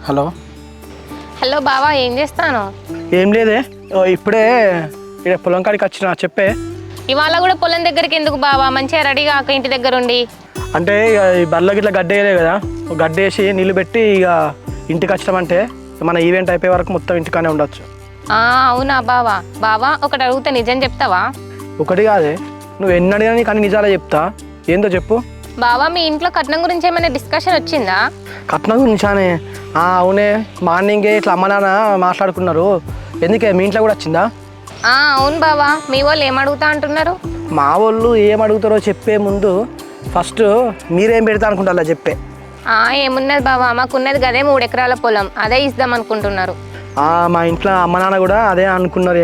Hello hello బావా, ఏం చేస్తాను? ఏం లేదే, ఇప్పుడే ఇక్కడ పొలం కాడికి వచ్చిన. చెప్పే. ఇవాళ కూడా పొలం దగ్గరికి ఎందుకు బావా? మంచిగా రెడీగా కాక ఇంటి దగ్గర ఉండి. అంటే ఇక ఈ బర్రెలకి ఇట్లా గడ్డేయలే కదా, గడ్డేసి నీళ్ళు పెట్టి ఇక ఇంటికి వచ్చినామంటే మన ఈవెంట్ అయిపోయే వరకు మొత్తం ఇంటికానే ఉండొచ్చు. అవునా బావా? బావా ఒకటి అడిగితే నిజం చెప్తావా? ఒకటి కాదే, నువ్వు ఎన్ని అడిగినా నీకు అన్ని నిజాలే చెప్తా. ఏందో చెప్పు. బావా, మీ ఇంట్లో కట్నం గురించి ఏమైనా డిస్కషన్ వచ్చిందా? కట్నం గురించానే? అవునే, మార్నింగే ఇట్లా అమ్మ నాన్న మాట్లాడుకున్నారు. ఎందుకే మీ ఇంట్లో కూడా వచ్చిందా? అవును బావా, మీ వాళ్ళు ఏం అడుగుతా అంటున్నారు? మా వాళ్ళు ఏం అడుగుతారో చెప్పే ముందు ఫస్ట్ మీరేం పెడతా అనుకుంటారా చెప్పే. ఏమున్నది బావా, మాకున్నది గదే 3 ఎకరాల పొలం, అదే ఇద్దాం అనుకుంటున్నారు. మా ఇంట్లో అమ్మ నాన్న కూడా అదే అనుకున్నారు.